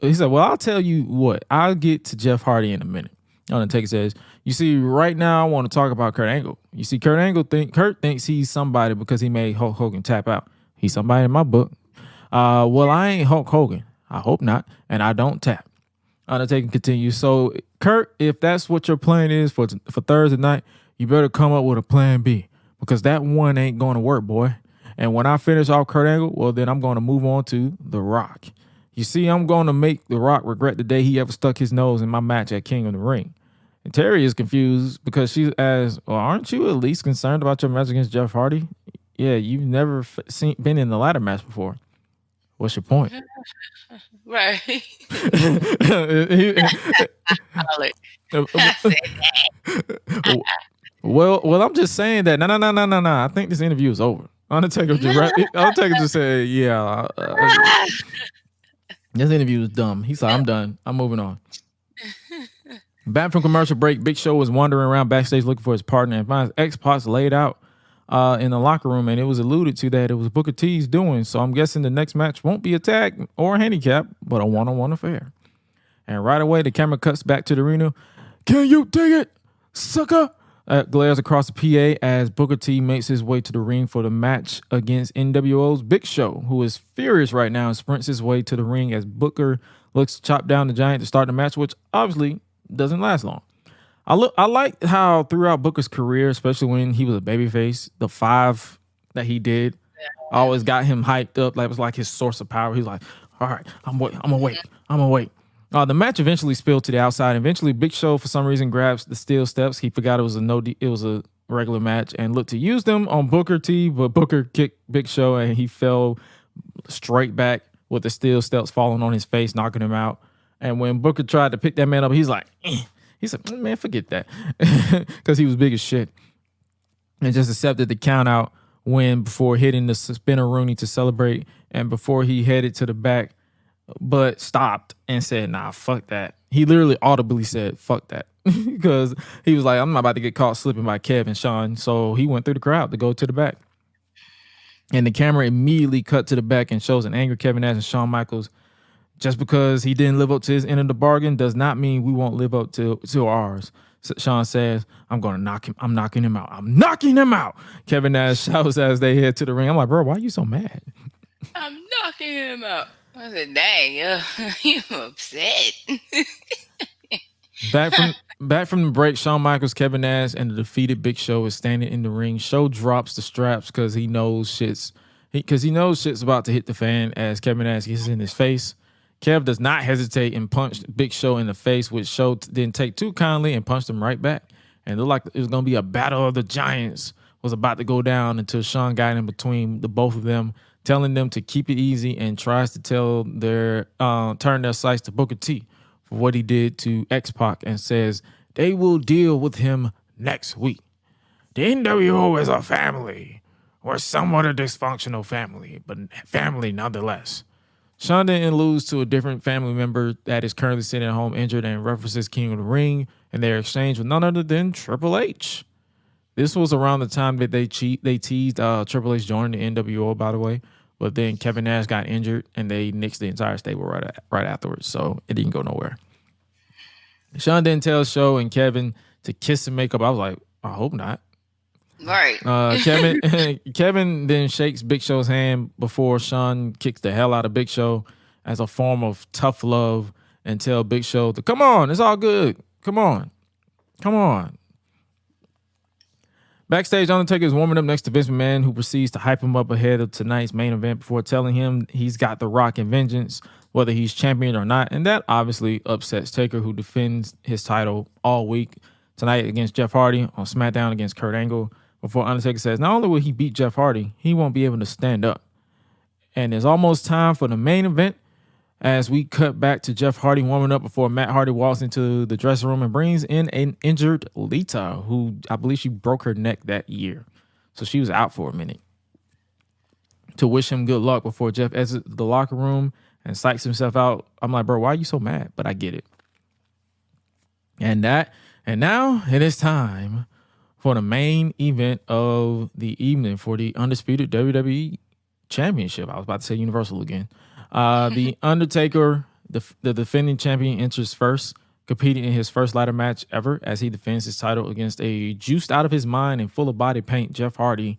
he said, well, I'll tell you what, I'll get to Jeff Hardy in a minute. Undertaker says, you see, right now I want to talk about Kurt Angle. You see, Kurt thinks he's somebody because he made Hulk Hogan tap out. He's somebody in my book. Well, I ain't Hulk Hogan. I hope not. And I don't tap. Undertaker continues. So, Kurt, if that's what your plan is for Thursday night, you better come up with a plan B because that one ain't going to work, boy. And when I finish off Kurt Angle, well, then I'm going to move on to The Rock. You see, I'm going to make The Rock regret the day he ever stuck his nose in my match at King of the Ring. And Terry is confused because she asks, well, aren't you at least concerned about your match against Jeff Hardy? Yeah, you've never been in the ladder match before. What's your point? Right. Well, I'm just saying that. No. I think this interview is over. Undertaker just said, yeah. This interview is dumb. He said, I'm done. I'm moving on. Back from commercial break, Big Show was wandering around backstage looking for his partner and finds X-Pac laid out in the locker room, and it was alluded to that it was Booker T's doing. So I'm guessing the next match won't be a tag or a handicap, but a one-on-one affair. And right away, the camera cuts back to the arena. Can you dig it, sucker? Glares across the PA as Booker T makes his way to the ring for the match against NWO's Big Show, who is furious right now and sprints his way to the ring as Booker looks to chop down the Giant to start the match, which obviously doesn't last long. I like how throughout Booker's career, especially when he was a babyface, the 5 that he did always got him hyped up. Like it was like his source of power. He's like, all right, I'm gonna wait. The match eventually spilled to the outside. Eventually, Big Show for some reason grabs the steel steps. He forgot it was a regular match and looked to use them on Booker T, but Booker kicked Big Show and he fell straight back with the steel steps falling on his face, knocking him out. And when Booker tried to pick that man up, he's like, he said, man, forget that, because he was big as shit, and just accepted the count out before hitting the spinner Rooney to celebrate, and before he headed to the back. But stopped and said, nah, fuck that. He literally audibly said, fuck that. Because he was like, I'm not about to get caught slipping by Kev and Sean. So he went through the crowd to go to the back. And the camera immediately cut to the back and shows an angry Kevin Nash and Shawn Michaels. Just because he didn't live up to his end of the bargain does not mean we won't live up to ours. Sean says, I'm going to knock him. I'm knocking him out. I'm knocking him out. Kevin Nash shouts as they head to the ring. I'm like, bro, why are you so mad? I'm knocking him out. I said, dang, you upset. Back from the break, Shawn Michaels, Kevin Nash, and the defeated Big Show is standing in the ring. Show drops the straps because he knows shit's about to hit the fan as Kevin Nash gets in his face. Kev does not hesitate and punched Big Show in the face, which Show didn't take too kindly and punched him right back. And it looked like it was going to be a battle of the giants was about to go down until Shawn got in between the both of them, telling them to keep it easy and tries to turn their sights to Booker T for what he did to X-Pac and says they will deal with him next week. The NWO is a family. We're somewhat a dysfunctional family, but family nonetheless. Shawn didn't lose to a different family member that is currently sitting at home injured and references King of the Ring and their exchange with none other than Triple H. This was around the time that they teased Triple H joining the NWO, by the way. But then Kevin Nash got injured, and they nixed the entire stable right afterwards. So it didn't go nowhere. Shawn didn't tell Show and Kevin to kiss and make up. I was like, I hope not. Right. Kevin then shakes Big Show's hand before Shawn kicks the hell out of Big Show as a form of tough love and tell Big Show to come on, it's all good. Come on. Backstage, Undertaker is warming up next to Vince McMahon, who proceeds to hype him up ahead of tonight's main event before telling him he's got The Rock and Vengeance. whether he's champion or not. And that obviously upsets Taker, who defends his title all week tonight against Jeff Hardy, on SmackDown against Kurt Angle, before Undertaker says not only will he beat Jeff Hardy, he won't be able to stand up. And it's almost time for the main event as we cut back to Jeff Hardy warming up before Matt Hardy walks into the dressing room and brings in an injured Lita, who I believe she broke her neck that year. So she was out for a minute, to wish him good luck before Jeff exits the locker room and psychs himself out. I'm like, bro, why are you so mad? But I get it. And now it is time for the main event of the evening for the Undisputed WWE Championship. I was about to say Universal again. The Undertaker, the defending champion, enters first, competing in his first ladder match ever as he defends his title against a juiced out of his mind and full of body paint Jeff Hardy.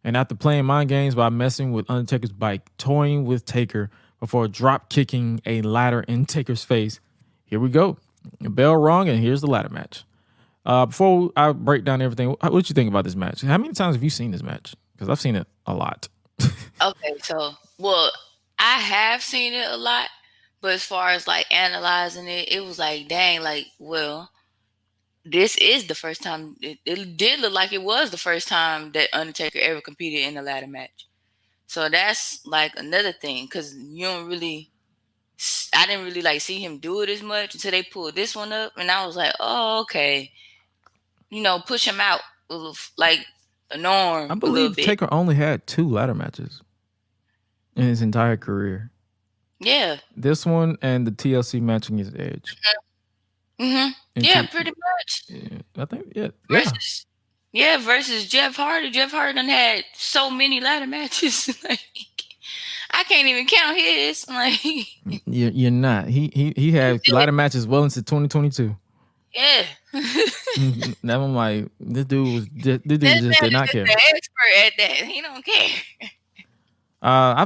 And after playing mind games by messing with Undertaker's bike, toying with Taker before drop kicking a ladder in Taker's face, here we go. A bell rung, and here's the ladder match. Before I break down everything, what you think about this match? How many times have you seen this match? Because I've seen it a lot. Okay, so, well, I have seen it a lot, but as far as like analyzing it, it was like, dang, like, well, this is the first time. It did look like it was the first time that Undertaker ever competed in a ladder match. So that's like another thing, because I didn't really like see him do it as much until they pulled this one up, and I was like, oh, okay, push him out of like the norm. I believe Taker only had 2 ladder matches in his entire career. Yeah. This one and the TLC match against Edge. Mm-hmm. Yeah, pretty much. Yeah, I think, yeah. Versus Jeff Hardy. Jeff Hardy done had so many ladder matches. Like, I can't even count his. Like, you're not. He had ladder matches well into 2022. Yeah. Now I'm like, this dude just did not care. The expert at that. He don't care.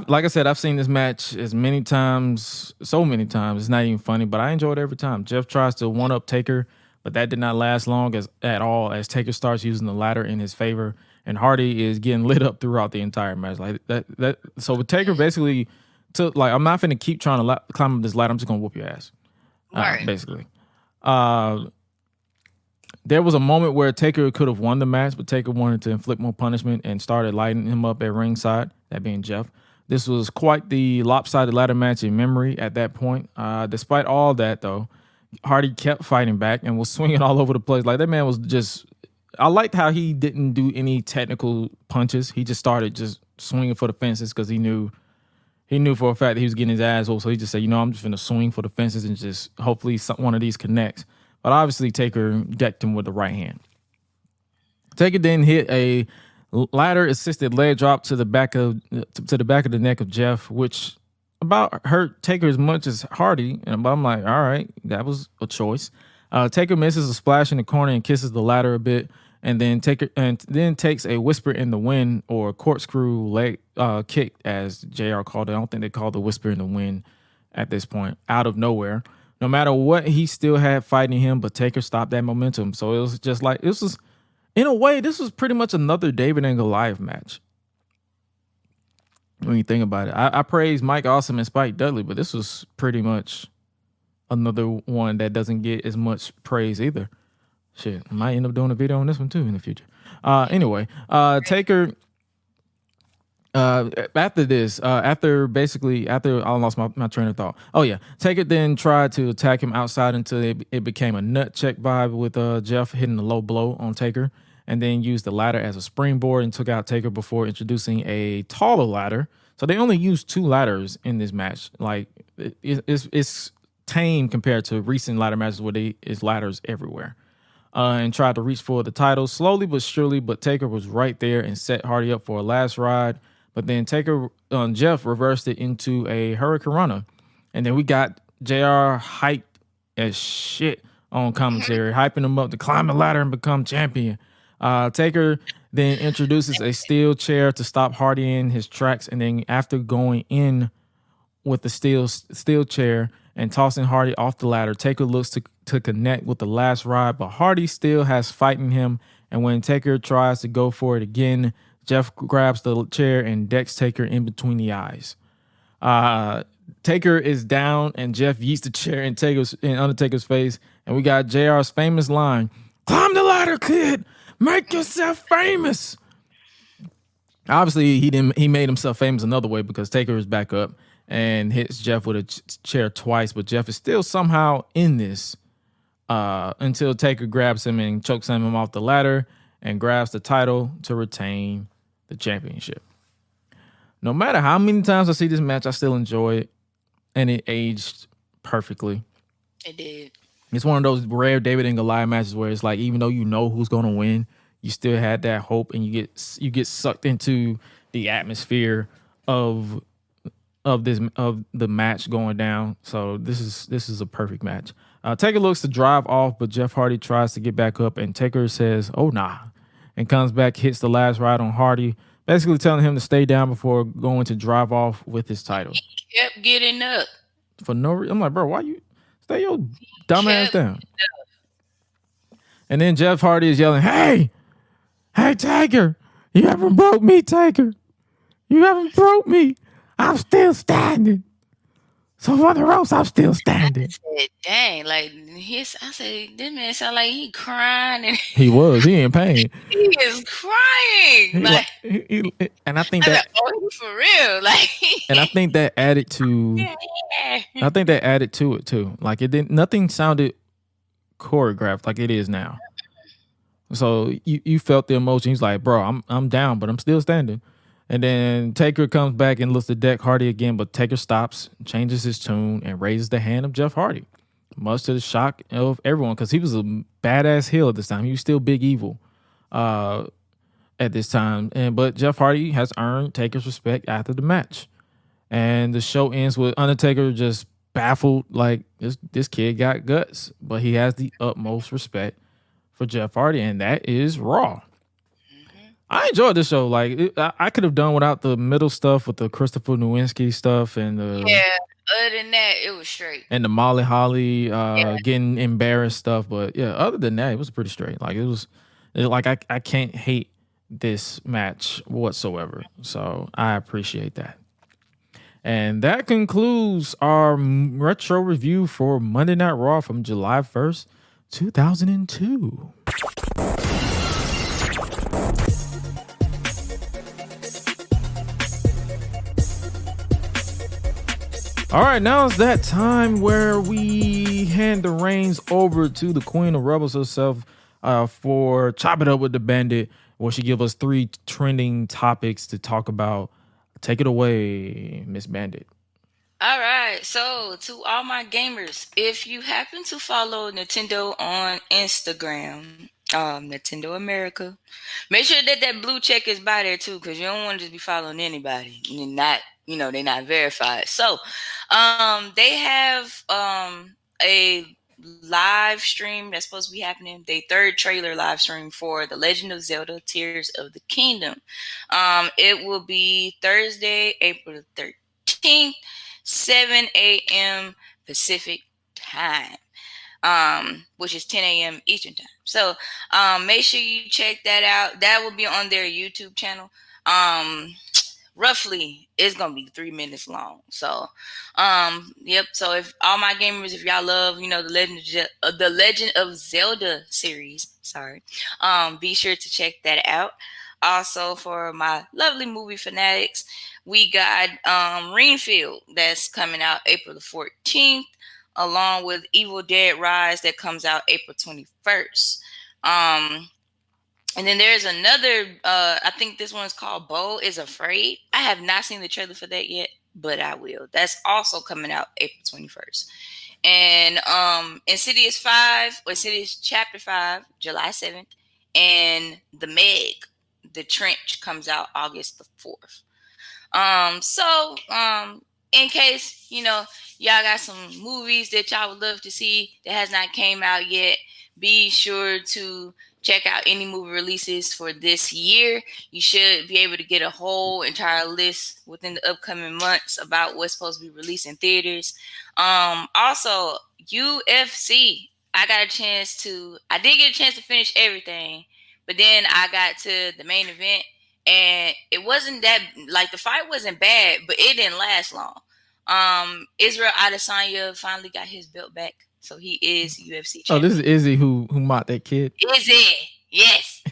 Like I said, I've seen this match so many times. It's not even funny, but I enjoy it every time. Jeff tries to one-up Taker, but that did not last long at all as Taker starts using the ladder in his favor, and Hardy is getting lit up throughout the entire match. Like that. So with Taker basically took, like, I'm not finna keep trying to climb up this ladder. I'm just gonna whoop your ass. Right. Basically. There was a moment where Taker could have won the match, but Taker wanted to inflict more punishment and started lighting him up at ringside, that being Jeff. This was quite the lopsided ladder match in memory at that point. Despite all that, though, Hardy kept fighting back and was swinging all over the place. Like, that man was just... I liked how he didn't do any technical punches. He just started just swinging for the fences because he knew for a fact that he was getting his ass whooped. So he just said, I'm just going to swing for the fences and just hopefully one of these connects. But obviously, Taker decked him with the right hand. Taker then hit a ladder-assisted leg drop to the back of the neck of Jeff, which about hurt Taker as much as Hardy. But I'm like, all right, that was a choice. Taker misses a splash in the corner and kisses the ladder a bit, and then takes a whisper in the wind, or corkscrew leg kick, as JR called it. I don't think they called the whisper in the wind at this point, out of nowhere. No matter what, he still had fighting him, but Taker stopped that momentum. So it was just like, in a way, this was pretty much another David and Goliath match. When you think about it, I praise Mike Awesome and Spike Dudley, but this was pretty much another one that doesn't get as much praise either. Shit, I might end up doing a video on this one too in the future. Anyway, Taker... after I lost my train of thought. Oh yeah, Taker then tried to attack him outside until it became a nut check vibe with Jeff hitting a low blow on Taker, and then used the ladder as a springboard and took out Taker before introducing a taller ladder. So they only used 2 ladders in this match. Like, it's tame compared to recent ladder matches where it's ladders everywhere. And tried to reach for the title slowly but surely, but Taker was right there and set Hardy up for a last ride. But then Jeff reversed it into a Hurricanrana. And then we got JR hyped as shit on commentary, hyping him up to climb the ladder and become champion. Taker then introduces a steel chair to stop Hardy in his tracks. And then after going in with the steel chair and tossing Hardy off the ladder, Taker looks to connect with the last ride, but Hardy still has fighting him. And when Taker tries to go for it again, Jeff grabs the chair and decks Taker in between the eyes. Taker is down, and Jeff yeets the chair in Undertaker's face, and we got JR's famous line: "Climb the ladder, kid. Make yourself famous." Obviously, he made himself famous another way because Taker is back up and hits Jeff with a chair twice, but Jeff is still somehow in this until Taker grabs him and chokes him off the ladder and grabs the title to retain the championship. No matter how many times I see this match, I still enjoy it, and it aged perfectly. It did. It's one of those rare David and Goliath matches where it's like, even though you know who's going to win, you still had that hope, and you get sucked into the atmosphere of the match going down. So this is a perfect match. Taker looks to drive off, but Jeff Hardy tries to get back up, and Taker says, "Oh nah," and comes back, hits the last ride on Hardy, basically telling him to stay down before going to drive off with his title. He kept getting up for no reason. I'm like, bro, why you stay your dumb ass down? And then Jeff Hardy is yelling, "Hey, Taker, you haven't broke me, Taker. You haven't broke me. I'm still standing. So on the ropes, I'm still standing." I said, dang, like I said, this man sound like he crying, and he in pain. He is crying. And I think that, oh, for real, like. And I think that added to. I think that added to it too. Like nothing sounded choreographed like it is now. So you felt the emotion. He's like, "Bro, I'm down, but I'm still standing." And then Taker comes back and looks to deck Hardy again, but Taker stops, changes his tune, and raises the hand of Jeff Hardy, much to the shock of everyone, because he was a badass heel at this time. He was still Big Evil at this time. But Jeff Hardy has earned Taker's respect after the match. And the show ends with Undertaker just baffled, like this kid got guts, but he has the utmost respect for Jeff Hardy, and that is Raw. I enjoyed this show. Like I could have done without the middle stuff with the Christopher Nowinski stuff and the Other than that, it was straight. And the Molly Holly getting embarrassed stuff, but yeah, other than that, it was pretty straight. Like I can't hate this match whatsoever. So I appreciate that. And that concludes our retro review for Monday Night Raw from July 1st, 2002. All right, now it's that time where we hand the reins over to the Queen of Rebels herself for Chop It Up with the Bandit, where she give us 3 trending topics to talk about. Take it away, Miss Bandit. All right, so to all my gamers, if you happen to follow Nintendo on Instagram, Nintendo America, make sure that blue check is by there too, because you don't want to just be following anybody and not, they're not verified. So, they have a live stream that's supposed to be happening. The 3rd trailer live stream for The Legend of Zelda: Tears of the Kingdom. It will be Thursday, April 13th, 7 a.m. Pacific time, which is 10 a.m. Eastern time. So make sure you check that out. That will be on their YouTube channel. Roughly, it's gonna be 3 minutes long. So, yep. So if all my gamers, if y'all love, the Legend of Zelda series, be sure to check that out. Also, for my lovely movie fanatics, we got Renfield that's coming out April the 14th, along with Evil Dead Rise that comes out April 21st. And then there's another, I think this one's called Beau is Afraid. I have not seen the trailer for that yet, but I will. That's also coming out April 21st. And Insidious Chapter 5, July 7th. And The Meg, The Trench, comes out August the 4th. In case, y'all got some movies that y'all would love to see that has not came out yet, be sure to check out any movie releases for this year. You should be able to get a whole entire list within the upcoming months about what's supposed to be released in theaters. Also, UFC. I did get a chance to finish everything, but then I got to the main event, and it wasn't that, like, the fight wasn't bad, but it didn't last long. Israel Adesanya finally got his belt back, so he is UFC champion. Oh, this is Izzy who mocked that kid. Izzy, yes.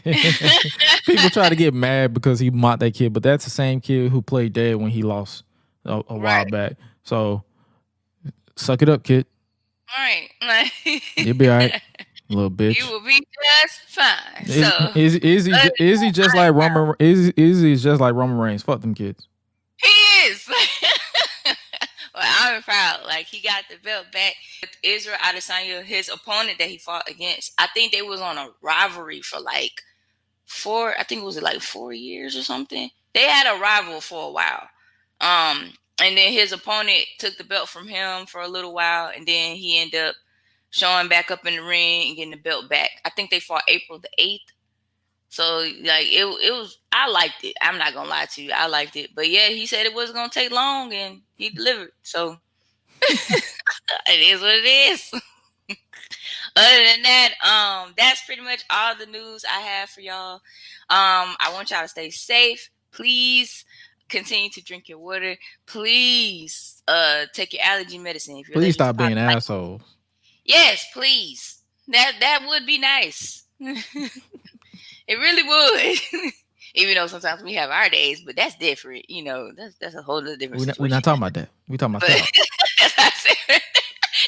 People try to get mad because he mocked that kid, but that's the same kid who played dead when he lost a while back. So suck it up, kid. All right, You'll be all right, little bitch. You will be just fine. Izzy just like Roman. Izzy is just like Roman Reigns. Fuck them kids. He is. Well, I'm proud. Like, he got the belt back. Israel Adesanya, his opponent that he fought against, I think they was on a rivalry for like 4 years or something. They had a rival for a while. And then his opponent took the belt from him for a little while, and then he ended up showing back up in the ring and getting the belt back. I think they fought April the 8th. So, like, it was, I liked it. I'm not going to lie to you. I liked it. But, yeah, he said it wasn't going to take long, and he delivered. So, it is what it is. Other than that, that's pretty much all the news I have for y'all. I want y'all to stay safe. Please continue to drink your water. Please take your allergy medicine. If you're Please stop being assholes. Yes, please. That would be nice. It really would. Even though sometimes we have our days, but that's different. You know, that's a whole other different situation. We're not talking about that. We're talking about that.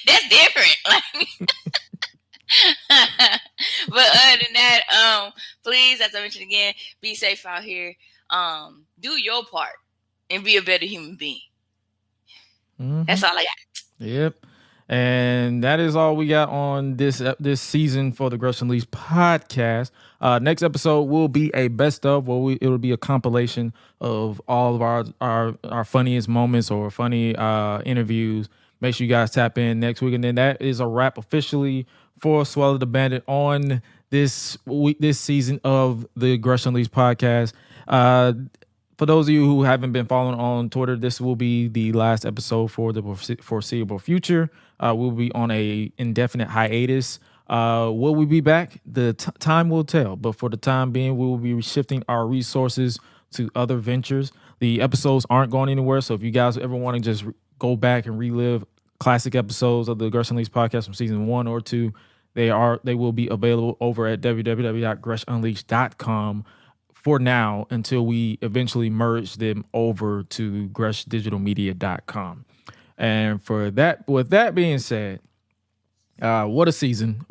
That's different. But other than that, please, as I mentioned again, be safe out here. Do your part and be a better human being. Mm-hmm. That's all I got. Yep. And that is all we got on this season for the Gresh and Leash podcast. Next episode will be a best of, where it'll be a compilation of all of our funniest moments or funny interviews. Make sure you guys tap in next week. And then that is a wrap officially for Suela the Bandit on this season of the Gresh and Leash podcast. For those of you who haven't been following on Twitter, this will be the last episode for the foreseeable future. We'll be on a indefinite hiatus. Will we be back? The time will tell. But for the time being, we will be shifting our resources to other ventures. The episodes aren't going anywhere. So if you guys ever want to just go back and relive classic episodes of the Gresh and Leash podcast from season 1 or 2, they will be available over at www.greshandleash.com. for now, until we eventually merge them over to greshdigitalmedia.com. And with that being said, what a season.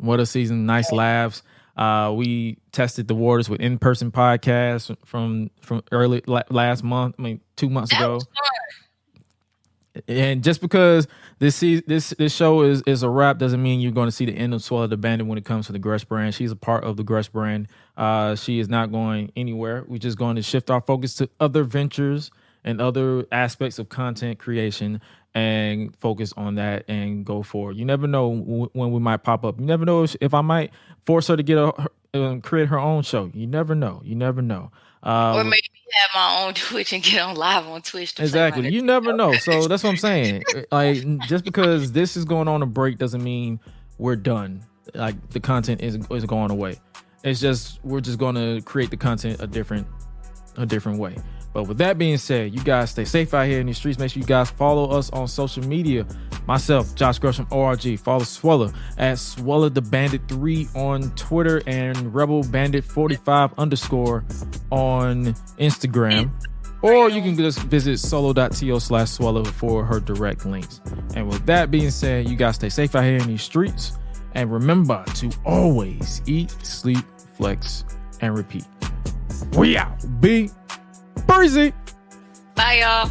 Nice laughs. We tested the waters with in-person podcasts from early last month. 2 months ago. And just because this show is a wrap doesn't mean you're going to see the end of Suela the Bandit when it comes to the Gresh brand. She's a part of the Gresh brand. She is not going anywhere. We're just going to shift our focus to other ventures and other aspects of content creation and focus on that and go forward. You never know when we might pop up. You never know if I might force her to create her own show. You never know. Or maybe have my own Twitch and get on live on Twitch. Exactly. You never know. So that's what I'm saying. Like, just because this is going on a break doesn't mean we're done. Like, the content is going away. It's just we're just going to create the content a different way. But with that being said, you guys stay safe out here in these streets. Make sure you guys follow us on social media. Myself, Josh Gresh from ORG. Follow Suela at Suela the Bandit 3 on Twitter and Rebel Bandit 45 _ on Instagram. Or you can just visit solo.to/Suela for her direct links. And with that being said, you guys stay safe out here in these streets. And remember to always eat, sleep, flex, and repeat. We out. Be breezy. Bye, y'all.